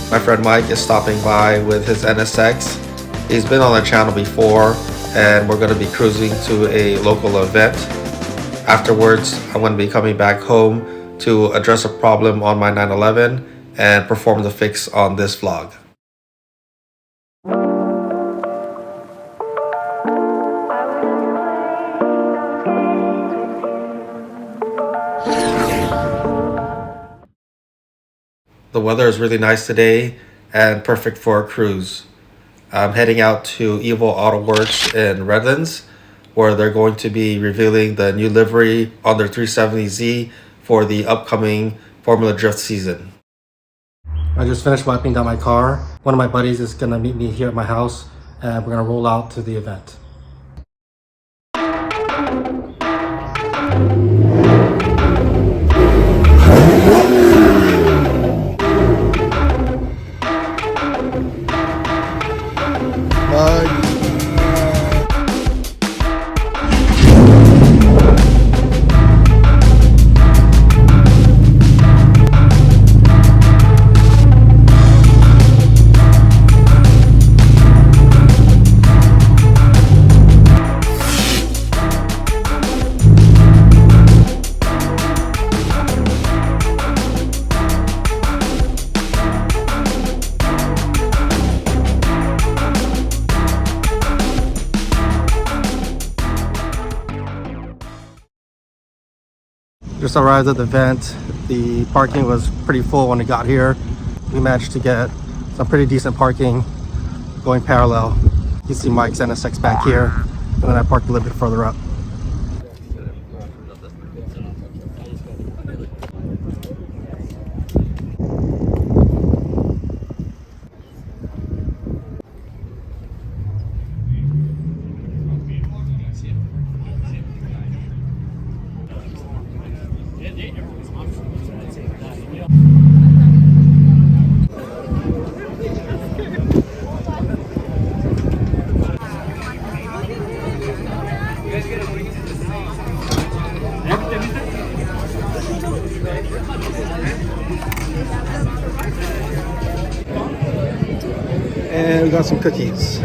My friend Mike is stopping by with his NSX. He's been on the channel before, and we're going to be cruising to a local event. Afterwards, I'm going to be coming back home to address a problem on my 911 and perform the fix on this vlog. The weather is really nice today and perfect for a cruise. I'm heading out to Evil Auto Works in Redlands, where they're going to be revealing the new livery on their 370Z for the upcoming Formula Drift season. I just finished wiping down my car. One of my buddies is going to meet me here at my house, and we're going to roll out to the event. Just arrived at the event. The parking was pretty full when we got here. We managed to get some pretty decent parking going parallel. You can see Mike's NSX back here, and then I parked a little bit further up. And we got some cookies.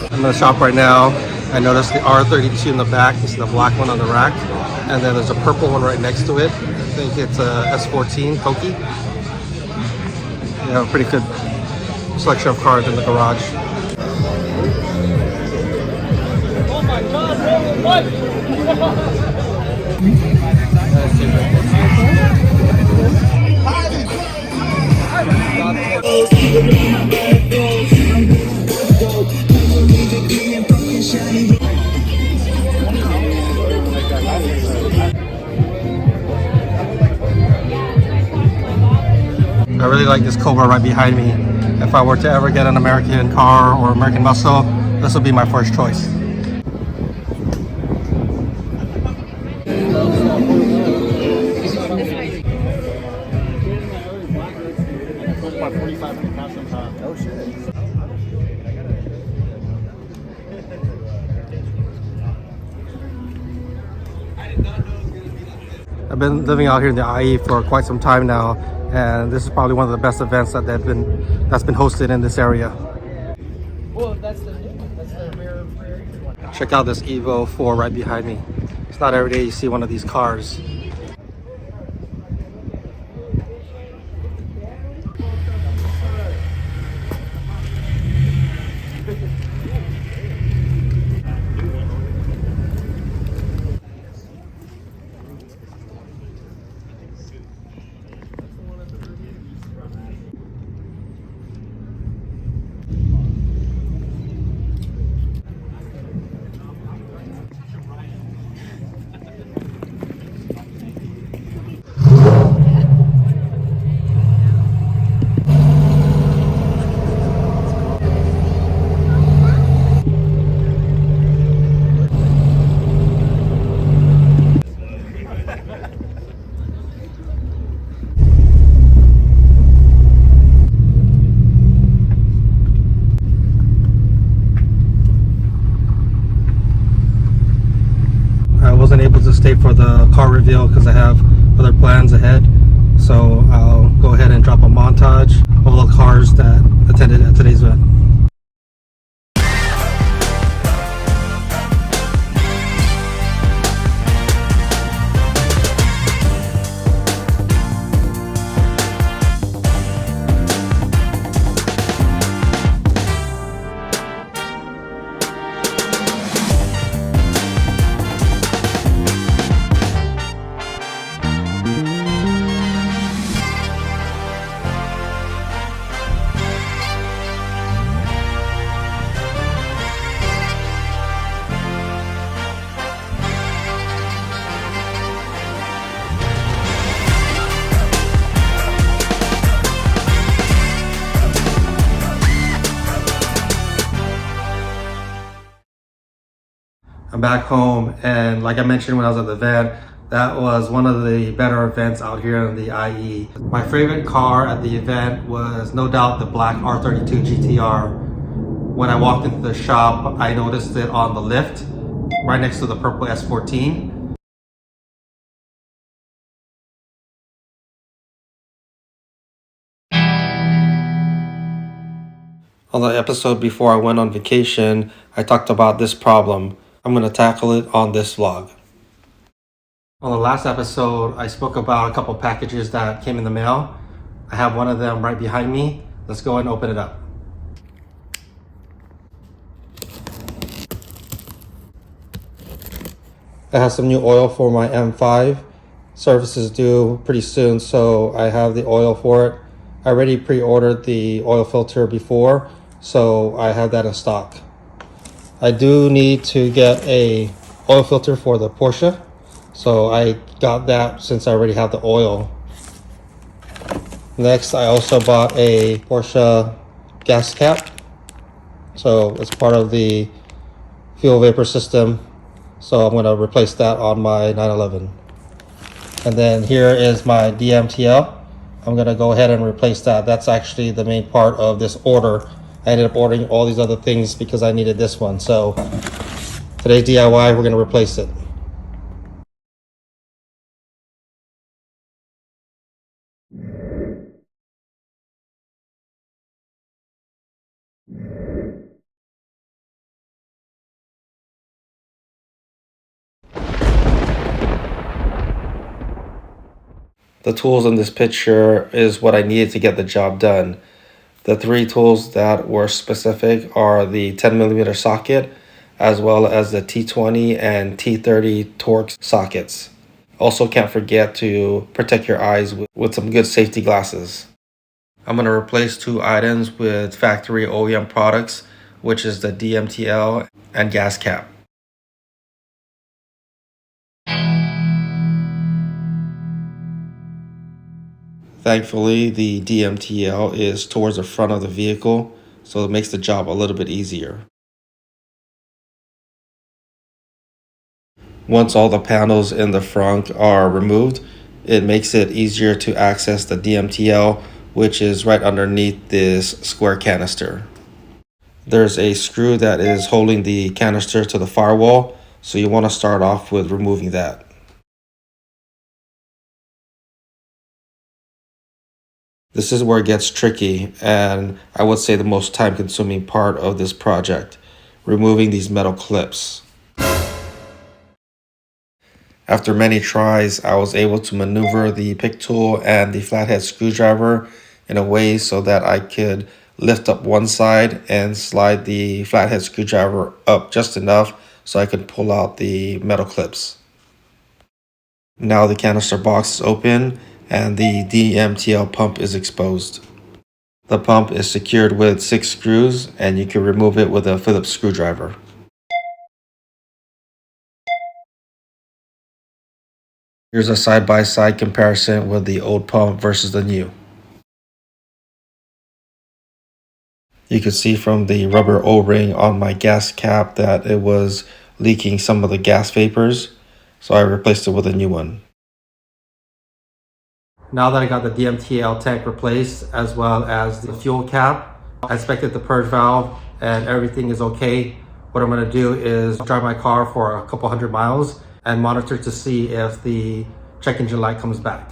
I'm in the shop right now. I noticed the R32 in the back. This is the black one on the rack. And then there's a purple one right next to it. I think it's a S14 Koki. Yeah, pretty good selection of cars in the garage. Oh my God, what? I really like this Cobra right behind me. If I were to ever get an American car or American muscle, this would be my first choice. I've been living out here in the IE for quite some time now, and this is probably one of the best events that's been hosted in this area. Well, that's the rare one. Check out this Evo 4 right behind me. It's not every day you see one of these cars. stay for the car reveal because I have other plans ahead. So I'll go ahead and drop a montage of all the cars that attended at today's event. I'm back home, and like I mentioned when I was at the event, that was one of the better events out here in the IE. My favorite car at the event was no doubt the black R32 GTR. When I walked into the shop, I noticed it on the lift right next to the purple S14. On the episode before I went on vacation, I talked about this problem. I'm going to tackle it on this vlog. On the last episode, I spoke about a couple packages that came in the mail. I have one of them right behind me. Let's go and open it up. I have some new oil for my M5. Service is due pretty soon, so I have the oil for it. I already pre-ordered the oil filter before, so I have that in stock. I do need to get a oil filter for the Porsche, so I got that since I already have the oil. Next, I also bought a Porsche gas cap, so it's part of the fuel vapor system, so I'm going to replace that on my 911. And then here is my DMTL. I'm going to go ahead and replace that. That's actually the main part of this order. I ended up ordering all these other things because I needed this one. So today's DIY, we're going to replace it. The tools in this picture is what I needed to get the job done. The three tools that were specific are the 10mm socket, as well as the T20 and T30 Torx sockets. Also, can't forget to protect your eyes with some good safety glasses. I'm going to replace two items with factory OEM products, which is the DMTL and gas cap. Thankfully, the DMTL is towards the front of the vehicle, so it makes the job a little bit easier. Once all the panels in the front are removed, it makes it easier to access the DMTL, which is right underneath this square canister. There's a screw that is holding the canister to the firewall, so you want to start off with removing that. This is where it gets tricky, and I would say the most time-consuming part of this project, removing these metal clips. After many tries, I was able to maneuver the pick tool and the flathead screwdriver in a way so that I could lift up one side and slide the flathead screwdriver up just enough so I could pull out the metal clips. Now the canister box is open and the DMTL pump is exposed. The pump is secured with 6 screws, and you can remove it with a Phillips screwdriver. Here's a side-by-side comparison with the old pump versus the new. You can see from the rubber O-ring on my gas cap that it was leaking some of the gas vapors, so I replaced it with a new one. Now that I got the DMTL tank replaced as well as the fuel cap, I inspected the purge valve and everything is okay. What I'm going to do is drive my car for a couple hundred miles and monitor to see if the check engine light comes back.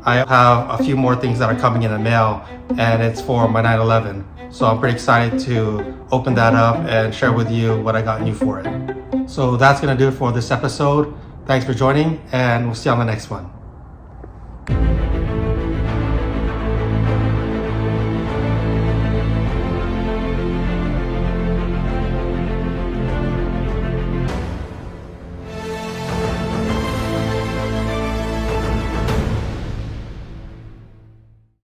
I have a few more things that are coming in the mail, and it's for my 911. So I'm pretty excited to open that up and share with you what I got new for it. So that's gonna do it for this episode. Thanks for joining, and we'll see you on the next one.